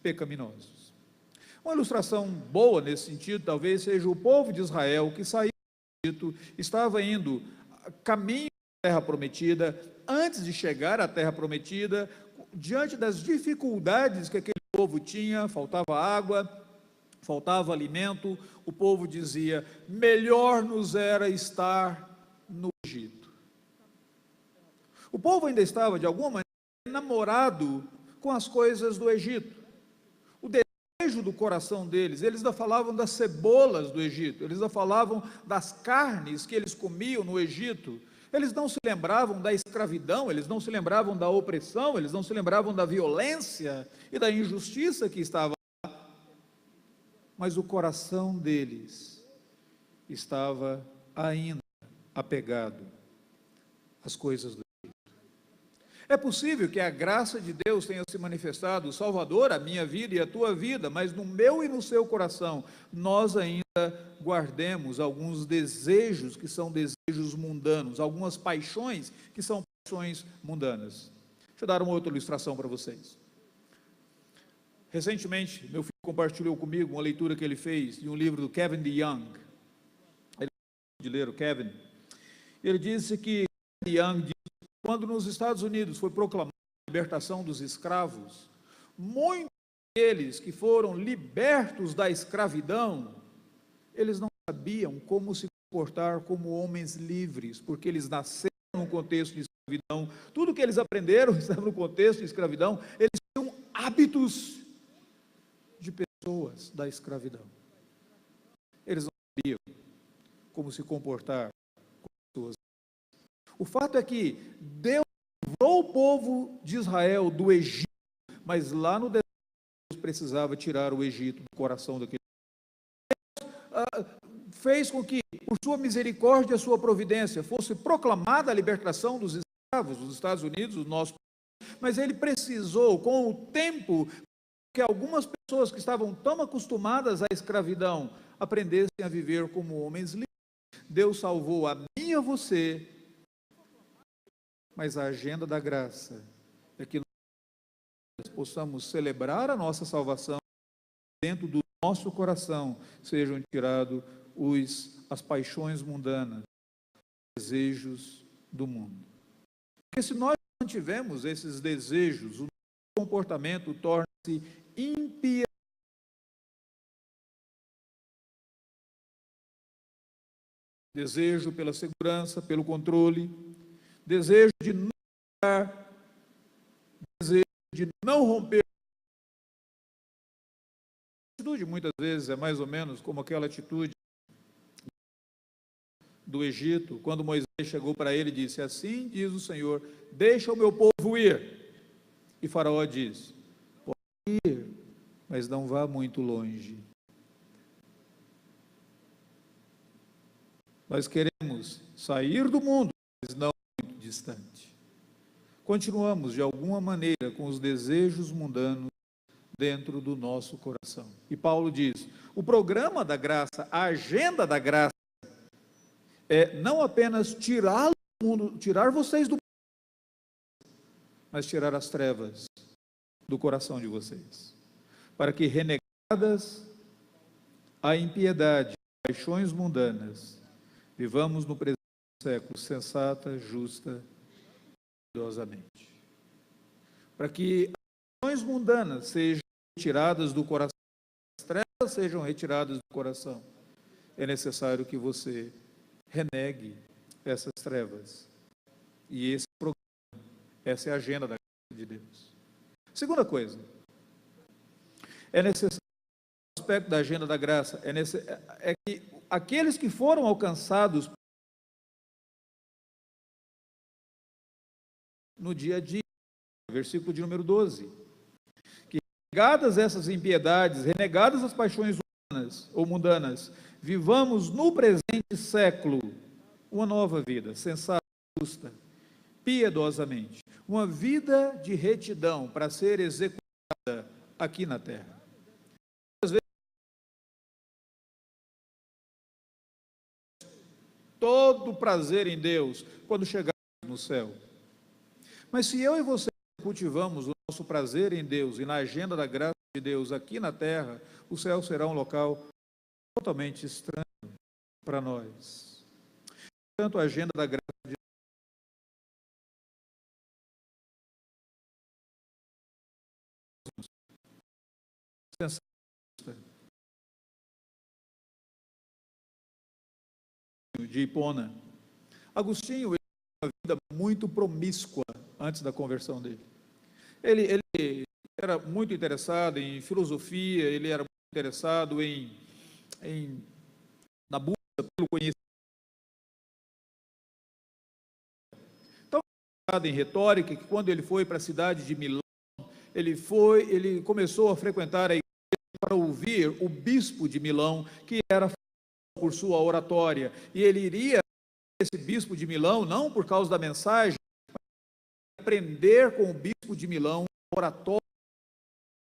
pecaminosos. Uma ilustração boa nesse sentido talvez seja o povo de Israel que saiu do Egito, estava indo caminho da terra prometida. Antes de chegar à terra prometida, diante das dificuldades que aquele povo tinha, faltava água, faltava alimento, o povo dizia: melhor nos era estar no Egito. O povo ainda estava, de alguma maneira, enamorado com as coisas do Egito. O desejo do coração deles, eles ainda falavam das cebolas do Egito, eles ainda falavam das carnes que eles comiam no Egito. Eles não se lembravam da escravidão, eles não se lembravam da opressão, eles não se lembravam da violência e da injustiça que estava lá. Mas o coração deles estava ainda apegado às coisas do Egito. É possível que a graça de Deus tenha se manifestado, Salvador, a minha vida e a tua vida, mas no meu e no seu coração, nós ainda guardemos alguns desejos que são desejos mundanos, algumas paixões que são paixões mundanas. Deixa eu dar uma outra ilustração para vocês. Recentemente, meu filho compartilhou comigo uma leitura que ele fez de um livro do Kevin DeYoung. Ele é de ler o Kevin. Ele disse que DeYoung, quando nos Estados Unidos foi proclamada a libertação dos escravos, muitos deles que foram libertos da escravidão, eles não sabiam como se comportar como homens livres, porque eles nasceram num contexto de escravidão. Tudo que eles aprenderam estava no contexto de escravidão. Eles tinham hábitos de pessoas da escravidão. Eles não sabiam como se comportar com pessoas. O fato é que Deus livrou o povo de Israel do Egito, mas lá no deserto Deus precisava tirar o Egito do coração daquele. Deus fez com que, por sua misericórdia e sua providência, fosse proclamada a libertação dos escravos dos Estados Unidos, do nosso país, mas ele precisou, com o tempo, que algumas pessoas que estavam tão acostumadas à escravidão aprendessem a viver como homens livres. Deus salvou a mim e a você, mas a agenda da graça é que nós possamos celebrar a nossa salvação, dentro do nosso coração sejam tirados as paixões mundanas, os desejos do mundo. Porque se nós mantivemos esses desejos, o nosso comportamento torna-se impiedoso. Desejo pela segurança, pelo controle, desejo de não dar, desejo de não romper. A atitude muitas vezes é mais ou menos como aquela atitude do Egito, quando Moisés chegou para ele e disse: assim diz o Senhor, deixa o meu povo ir. E Faraó diz: pode ir, mas não vá muito longe. Nós queremos sair do mundo, mas não muito distante. Continuamos, de alguma maneira, com os desejos mundanos dentro do nosso coração. E Paulo diz: o programa da graça, a agenda da graça, é não apenas tirar vocês do mundo, mas tirar as trevas do coração de vocês, para que, renegadas a impiedade, paixões mundanas, vivamos no presente século sensata, justa e piedosamente. Para que as paixões mundanas sejam retiradas do coração, as trevas sejam retiradas do coração, é necessário que você renegue essas trevas. E esse programa, essa é a agenda da graça de Deus. Segunda coisa, é necessário, o aspecto da agenda da graça, é que aqueles que foram alcançados no dia a dia, versículo de número 12, que renegadas essas impiedades, renegadas as paixões humanas ou mundanas, vivamos no presente século uma nova vida, sensata, justa, piedosamente, uma vida de retidão para ser executada aqui na terra. Às vezes, todo prazer em Deus quando chegarmos no céu. Mas se eu e você cultivamos o nosso prazer em Deus e na agenda da graça de Deus aqui na terra, o céu será um local totalmente estranho para nós. Portanto, a agenda da graça de Deus de Hipona. Agostinho, ele teve uma vida muito promíscua antes da conversão dele. Ele era muito interessado em filosofia, ele era muito interessado na busca pelo conhecimento. Tão interessado em retórica que, quando ele foi para a cidade de Milão, ele começou a frequentar a igreja para ouvir o bispo de Milão, que era famoso por sua oratória, e ele iria esse bispo de Milão não por causa da mensagem, mas aprender com o bispo de Milão oratória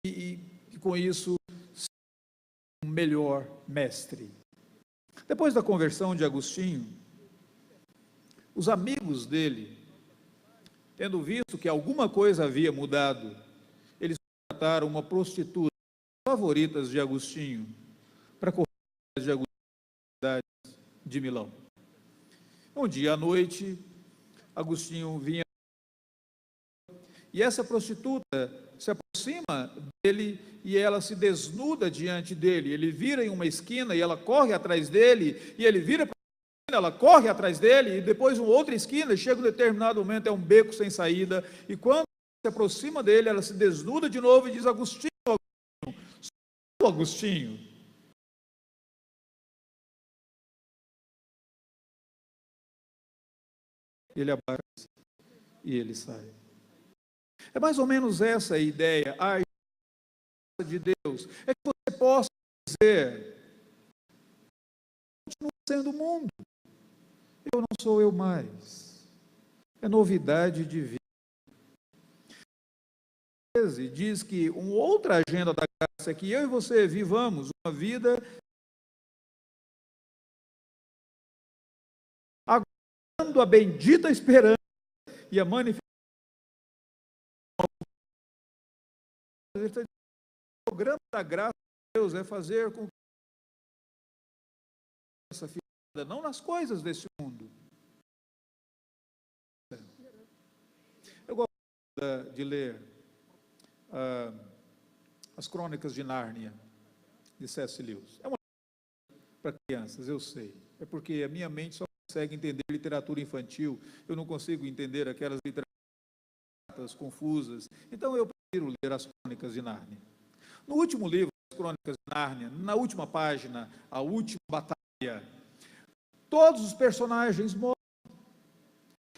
e com isso ser um melhor mestre. Depois da conversão de Agostinho, os amigos dele, tendo visto que alguma coisa havia mudado, eles contrataram uma prostituta, favoritas de Agostinho, para correr de Agostinho na cidade de Milão. Um dia à noite, Agostinho vinha e essa prostituta se aproxima dele e ela se desnuda diante dele. Ele vira em uma esquina e ela corre atrás dele, e ele vira para a esquina, ela corre atrás dele, e depois uma outra esquina, chega um determinado momento, é um beco sem saída, e quando se aproxima dele, ela se desnuda de novo e diz: Agostinho, sou Agostinho. Ele abaixa e ele sai. É mais ou menos essa a ideia, a graça de Deus, é que você possa dizer: continua sendo o mundo, eu não sou eu mais, é novidade de vida. 13 diz que uma outra agenda da graça é que eu e você vivamos uma vida aguardando a bendita esperança e a manifestação. O programa da graça de Deus é fazer com que essa figura, não nas coisas desse mundo. Eu gosto de ler as Crônicas de Nárnia, de C.S. Lewis. É uma para crianças, eu sei. É porque a minha mente só consegue entender literatura infantil, eu não consigo entender aquelas literaturas confusas. Então eu prefiro ler as Crônicas de Nárnia. No último livro, as Crônicas de Nárnia, na última página, a última batalha, todos os personagens morrem.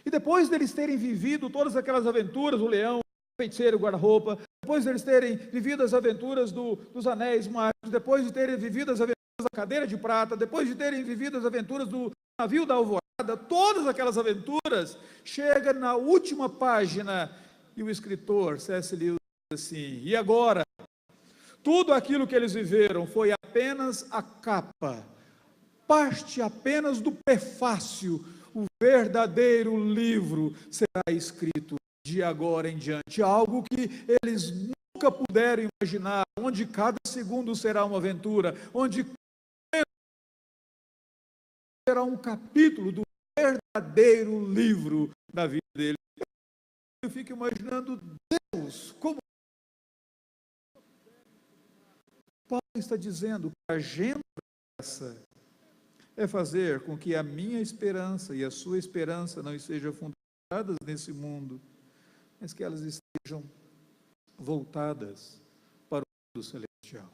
E depois deles terem vivido todas aquelas aventuras, o leão, o feiticeiro, o guarda-roupa, depois deles terem vivido as aventuras dos anéis mágicos, depois de terem vivido as aventuras da cadeira de prata, depois de terem vivido as aventuras do navio da alvorada, todas aquelas aventuras, chega na última página e o escritor, C.S. Lewis, diz assim: e agora? Tudo aquilo que eles viveram foi apenas a capa, parte apenas do prefácio. O verdadeiro livro será escrito de agora em diante, algo que eles nunca puderam imaginar, onde cada segundo será uma aventura, onde será um capítulo do verdadeiro livro da vida dele. Eu fico imaginando Deus como Paulo está dizendo que a agenda dessa é fazer com que a minha esperança e a sua esperança não estejam fundadas nesse mundo, mas que elas estejam voltadas para o mundo celestial.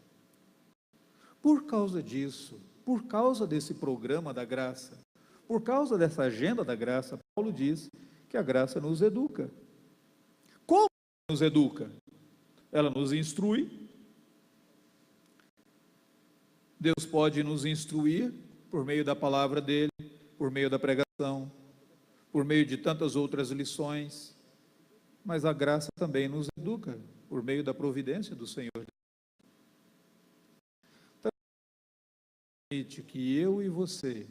Por causa disso, por causa desse programa da graça, por causa dessa agenda da graça, Paulo diz que a graça nos educa. Como nos educa? Ela nos instrui. Deus pode nos instruir por meio da palavra dele, por meio da pregação, por meio de tantas outras lições, mas a graça também nos educa por meio da providência do Senhor. Então, permite que eu e você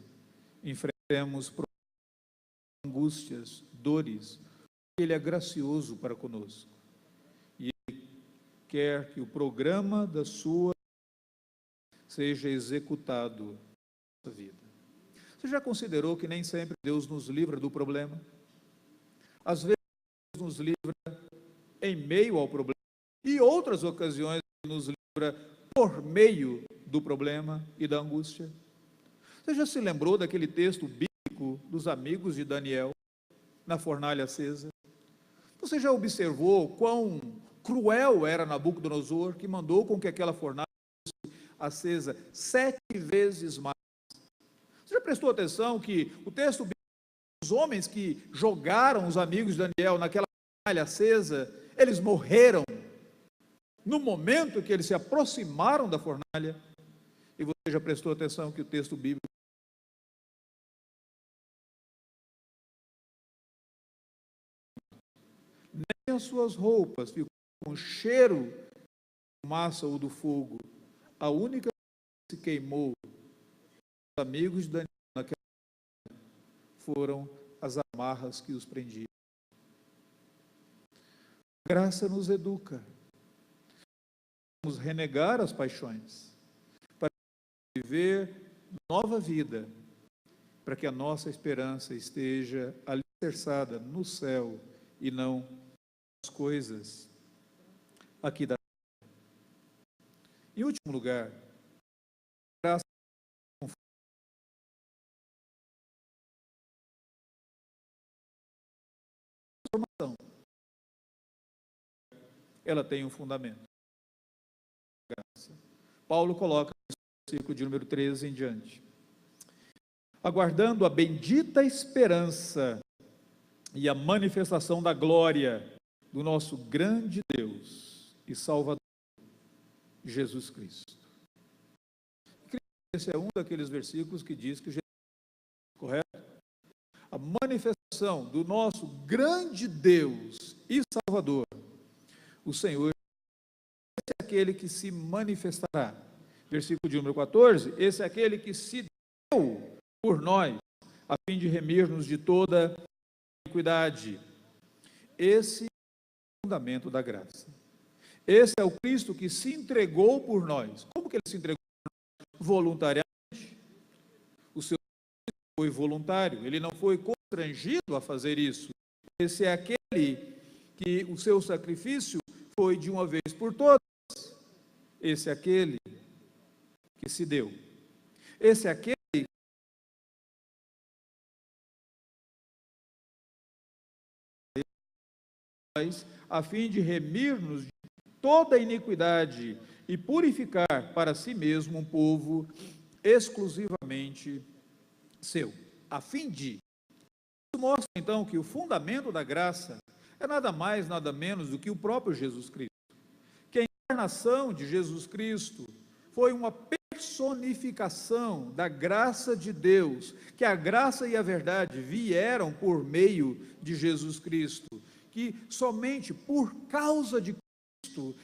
enfrentemos angústias, dores. Ele é gracioso para conosco e Ele quer que o programa da sua seja executado na nossa vida. Você já considerou que nem sempre Deus nos livra do problema? Às vezes Deus nos livra em meio ao problema, e outras ocasiões Ele nos livra por meio do problema e da angústia. Você já se lembrou daquele texto bíblico dos amigos de Daniel na fornalha acesa? Você já observou quão cruel era Nabucodonosor, que mandou com que aquela fornalha acesa 7 vezes mais? Você já prestou atenção que o texto bíblico, os homens que jogaram os amigos de Daniel naquela fornalha acesa, eles morreram no momento que eles se aproximaram da fornalha? E você já prestou atenção que o texto bíblico nem as suas roupas ficou com cheiro de fumaça ou do fogo? A única que se queimou, os amigos de Daniel naquela foram as amarras que os prendiam. A graça nos educa. Vamos renegar as paixões para viver nova vida, para que a nossa esperança esteja alicerçada no céu e não nas coisas aqui da terra. Em último lugar, graça transformação. Ela tem um fundamento. Graça. Paulo coloca no versículo de número 13 em diante: aguardando a bendita esperança e a manifestação da glória do nosso grande Deus e Salvador, Jesus Cristo. Esse é um daqueles versículos que diz que Jesus, correto? A manifestação do nosso grande Deus e Salvador o Senhor é aquele que se manifestará. Versículo de número 14, esse é aquele que se deu por nós, a fim de remir-nos de toda iniquidade. Esse é o fundamento da graça. Esse é o Cristo que se entregou por nós. Como que ele se entregou por nós? Voluntariamente. O seu foi voluntário, ele não foi constrangido a fazer isso. Esse é aquele que o seu sacrifício foi de uma vez por todas. Esse é aquele que se deu. Esse é aquele a fim de remir-nos de toda iniquidade e purificar para si mesmo um povo exclusivamente seu. A fim de. Isso mostra então que o fundamento da graça é nada mais, nada menos do que o próprio Jesus Cristo. Que a encarnação de Jesus Cristo foi uma personificação da graça de Deus, que a graça e a verdade vieram por meio de Jesus Cristo, que somente por causa de Cristo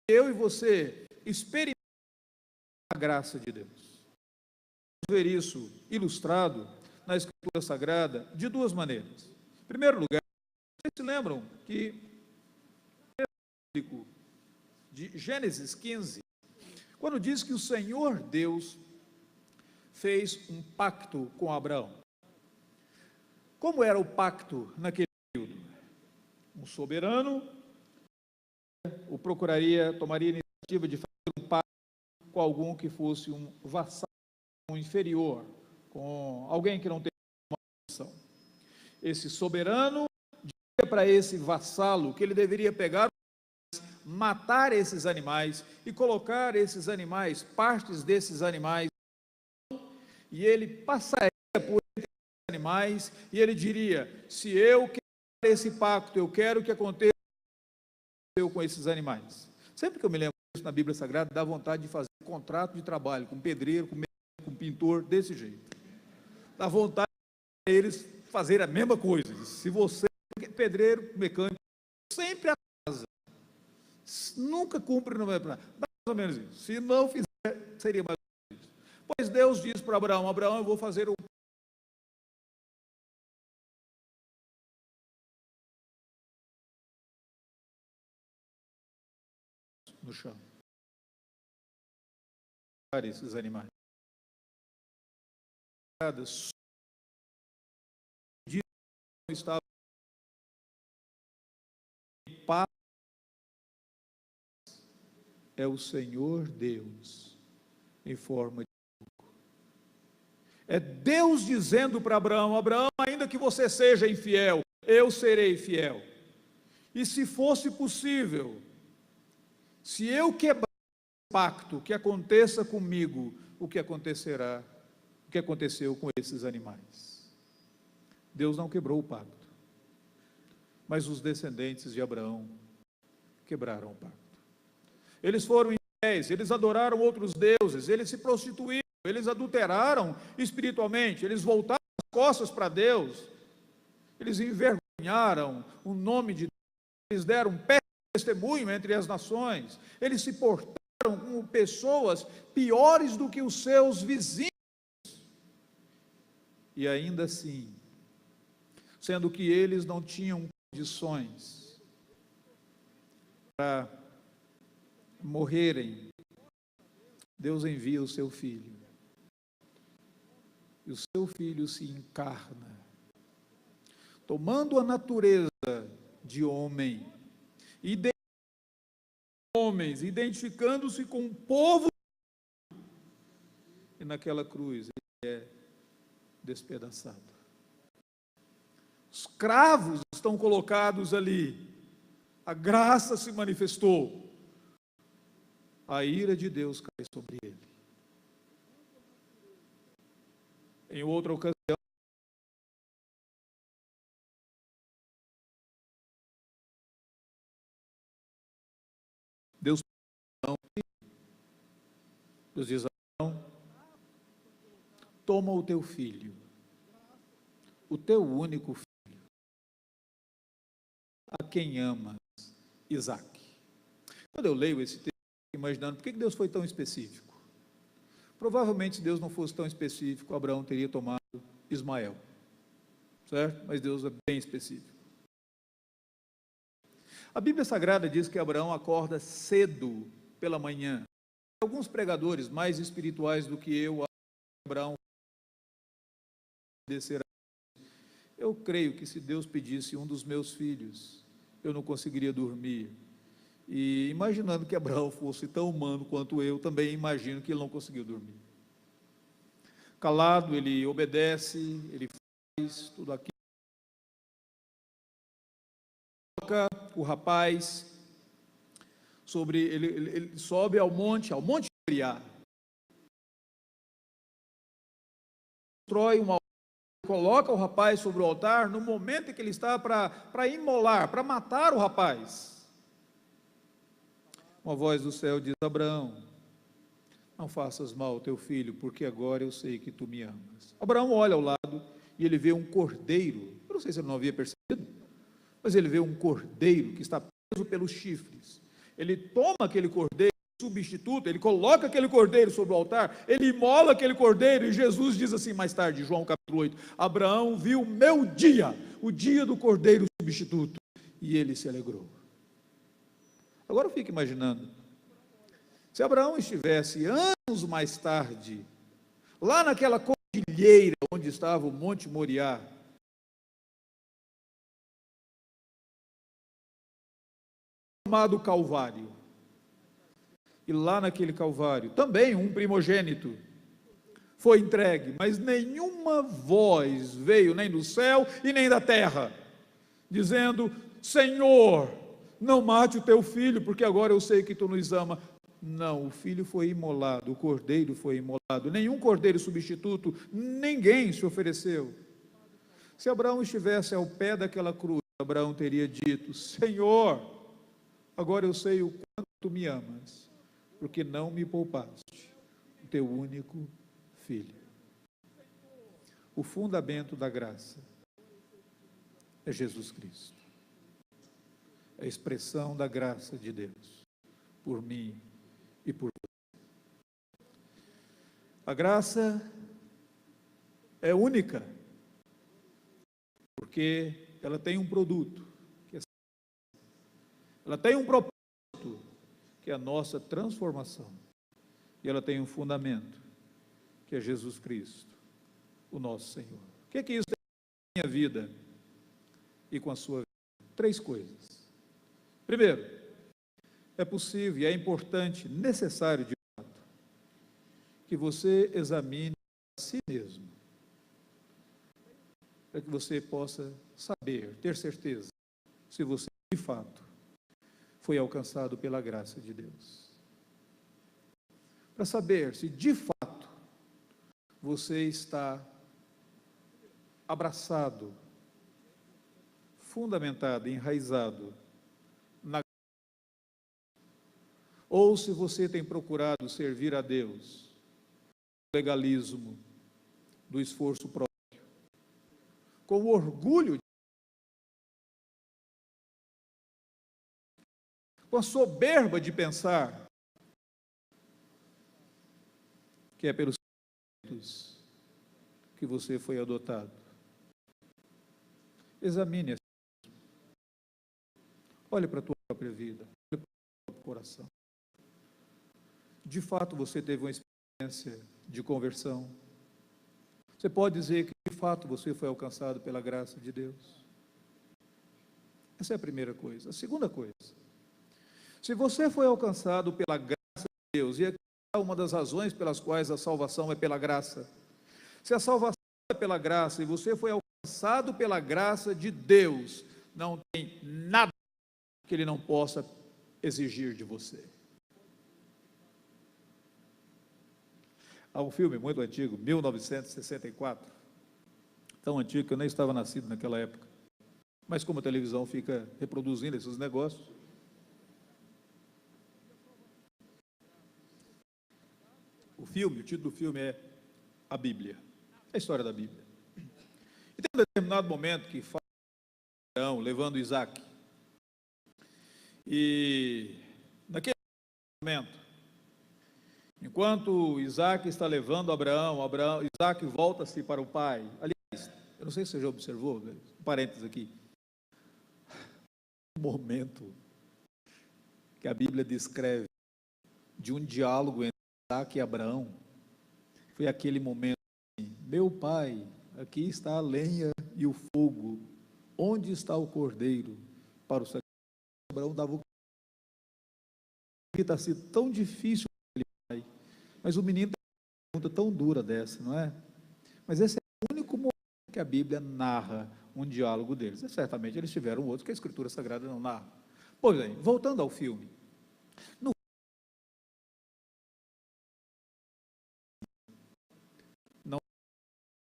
eu e você experimentamos a graça de Deus. Vamos ver isso ilustrado na Escritura Sagrada de duas maneiras. Em primeiro lugar, vocês se lembram que de Gênesis 15, quando diz que o Senhor Deus fez um pacto com Abraão. Como era o pacto naquele período? Um soberano o procuraria, tomaria a iniciativa de fazer um pacto com algum que fosse um vassalo, um inferior, com alguém que não tem uma posição. Esse soberano dizia para esse vassalo que ele deveria pegar, matar esses animais e colocar esses animais, partes desses animais, e ele passaria por esses animais e ele diria: se eu quero esse pacto, eu quero que aconteça com esses animais. Sempre que eu me lembro disso na Bíblia Sagrada, dá vontade de fazer um contrato de trabalho com pedreiro, com pintor, desse jeito. Dá vontade de eles fazerem a mesma coisa. Se você, pedreiro, mecânico, sempre atrasa, nunca cumpre no mesmo prazo. Mais ou menos isso. Se não fizer, seria mais ou menos isso. Pois Deus diz para Abraão: Abraão, eu vou fazer um no chão. Para esses animais. Estava em paz. É o Senhor Deus em forma de fogo. É Deus dizendo para Abraão: Abraão, ainda que você seja infiel, eu serei fiel. E se fosse possível, se eu quebrar o pacto, que aconteça comigo o que acontecerá, o que aconteceu com esses animais. Deus não quebrou o pacto, mas os descendentes de Abraão quebraram o pacto. Eles foram infiéis, eles adoraram outros deuses, eles se prostituíram, eles adulteraram espiritualmente, eles voltaram as costas para Deus, eles envergonharam o nome de Deus, eles deram um péssimo testemunho entre as nações, eles se portaram como pessoas piores do que os seus vizinhos, e ainda assim, sendo que eles não tinham condições para morrerem, Deus envia o seu Filho, e o seu Filho se encarna, tomando a natureza de homem, identificando-se com o povo, e naquela cruz ele é despedaçado. Os cravos estão colocados ali, a graça se manifestou, a ira de Deus cai sobre ele. Em outra ocasião, Deus diz: Abraão, toma o teu filho, o teu único filho, a quem amas, Isaac. Quando eu leio esse texto, imaginando por que Deus foi tão específico. Provavelmente, se Deus não fosse tão específico, Abraão teria tomado Ismael, certo? Mas Deus é bem específico. A Bíblia Sagrada diz que Abraão acorda cedo pela manhã. Alguns pregadores mais espirituais do que eu, Abraão, descerá. Eu creio que se Deus pedisse um dos meus filhos, eu não conseguiria dormir. E imaginando que Abraão fosse tão humano quanto eu, também imagino que ele não conseguiu dormir. Calado, ele obedece, ele faz tudo aquilo. Coloca o rapaz sobre, ele sobe ao monte Moriá. Constrói uma, coloca o rapaz sobre o altar no momento em que ele está para imolar, para matar o rapaz. Uma voz do céu diz: Abraão, não faças mal ao teu filho, porque agora eu sei que tu me amas. Abraão olha ao lado e ele vê um cordeiro. Eu não sei se ele não havia percebido, mas ele vê um cordeiro que está preso pelos chifres. Ele toma aquele cordeiro substituto, ele coloca aquele cordeiro sobre o altar, ele imola aquele cordeiro, e Jesus diz assim mais tarde, João capítulo 8, Abraão viu o meu dia, o dia do cordeiro substituto, e ele se alegrou. Agora eu fico imaginando, se Abraão estivesse anos mais tarde, lá naquela cordilheira onde estava o Monte Moriá, chamado Calvário, e lá naquele Calvário, também um primogênito foi entregue, mas nenhuma voz veio, nem do céu e nem da terra, dizendo, Senhor, não mate o teu filho, porque agora eu sei que tu nos ama. Não, o filho foi imolado, o cordeiro foi imolado, nenhum cordeiro substituto, ninguém se ofereceu. Se Abraão estivesse ao pé daquela cruz, Abraão teria dito, Senhor, agora eu sei o quanto tu me amas, porque não me poupaste o teu único filho. O fundamento da graça é Jesus Cristo. É a expressão da graça de Deus, por mim e por você. A graça é única, porque ela tem um produto, ela tem um propósito, que é a nossa transformação, e ela tem um fundamento, que é Jesus Cristo, o nosso Senhor. O que é que isso tem com a minha vida e com a sua vida? 3 coisas. Primeiro, é possível, e é importante, necessário de fato, que você examine a si mesmo, para que você possa saber, ter certeza, se você de fato foi alcançado pela graça de Deus. Para saber se de fato você está abraçado, fundamentado, enraizado na graça, ou se você tem procurado servir a Deus com legalismo, do esforço próprio, com orgulho, com a soberba de pensar que é pelos méritos que você foi adotado. Examine a si mesmo. Olhe para a tua própria vida, olhe para o teu próprio coração. De fato, você teve uma experiência de conversão? Você pode dizer que de fato você foi alcançado pela graça de Deus? Essa é a primeira coisa. A segunda coisa, se você foi alcançado pela graça de Deus, e é uma das razões pelas quais a salvação é pela graça, se a salvação é pela graça e você foi alcançado pela graça de Deus, não tem nada que Ele não possa exigir de você. Há um filme muito antigo, 1964, tão antigo que eu nem estava nascido naquela época, mas como a televisão fica reproduzindo esses negócios, o título do filme é A Bíblia, é a história da Bíblia. E tem um determinado momento que fala Abraão levando Isaac, E naquele momento, enquanto Isaac está levando Isaac volta-se para o pai. Aliás, eu não sei se você já observou, um parênteses aqui, o momento que a Bíblia descreve de um diálogo entre Isaac e Abraão, foi aquele momento assim: meu pai, aqui está a lenha e o fogo, onde está o cordeiro para o sacrifício? Abraão dava o que está sendo tão difícil para ele, mas o menino tem uma pergunta tão dura dessa, não é? Mas esse é o único momento que a Bíblia narra um diálogo deles. E certamente eles tiveram outros que a Escritura Sagrada não narra. Pois bem, voltando ao filme, não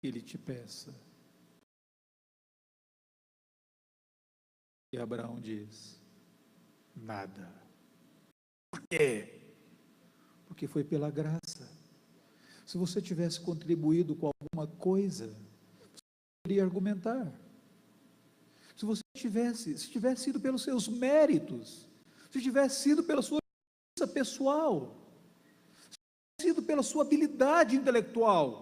que ele te peça. E Abraão diz: nada. Por quê? Porque foi pela graça. Se você tivesse contribuído com alguma coisa, você poderia argumentar. Se tivesse sido pelos seus méritos, se tivesse sido pela sua justiça pessoal, se tivesse sido pela sua habilidade intelectual,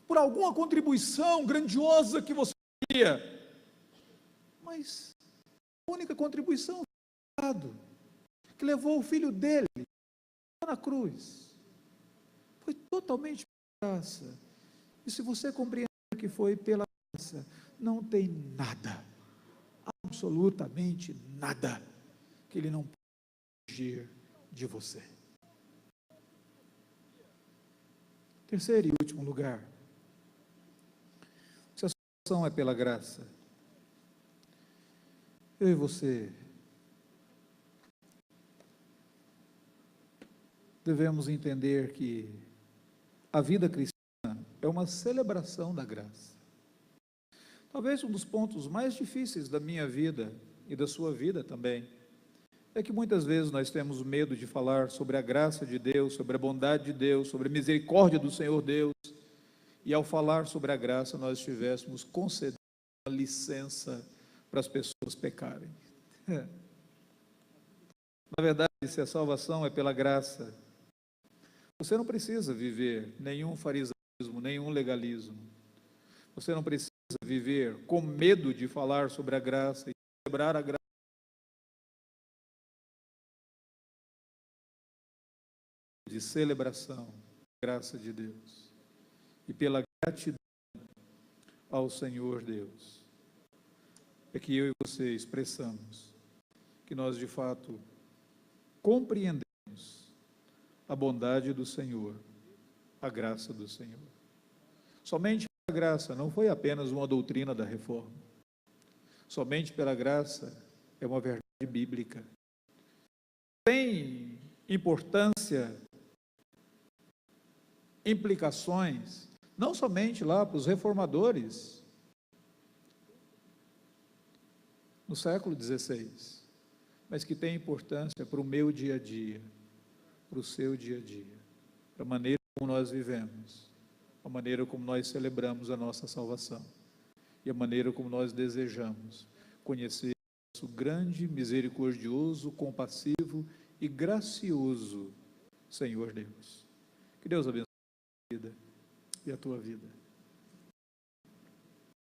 por alguma contribuição grandiosa que você teria, mas a única contribuição que levou o filho dele na cruz foi totalmente pela graça. E se você compreender que foi pela graça, não tem nada, absolutamente nada, que ele não pode exigir de você. Terceiro e último lugar, se a salvação é pela graça, eu e você devemos entender que a vida cristã é uma celebração da graça. Talvez um dos pontos mais difíceis da minha vida e da sua vida também é que muitas vezes nós temos medo de falar sobre a graça de Deus, sobre a bondade de Deus, sobre a misericórdia do Senhor Deus, e ao falar sobre a graça nós estivéssemos concedendo uma licença para as pessoas pecarem. Na verdade, se a salvação é pela graça, você não precisa viver nenhum farisaísmo, nenhum legalismo. Você não precisa viver com medo de falar sobre a graça e celebrar a graça. De celebração da graça de Deus. E pela gratidão ao Senhor Deus, é que eu e você expressamos que nós de fato compreendemos a bondade do Senhor, a graça do Senhor. Somente pela graça, não foi apenas uma doutrina da reforma. Somente pela graça é uma verdade bíblica. Tem importância, implicações, não somente lá para os reformadores no século XVI, mas que tem importância para o meu dia a dia, para o seu dia a dia, para a maneira como nós vivemos, a maneira como nós celebramos a nossa salvação e a maneira como nós desejamos conhecer o grande, misericordioso, compassivo e gracioso Senhor Deus. Que Deus abençoe a vida e a tua vida.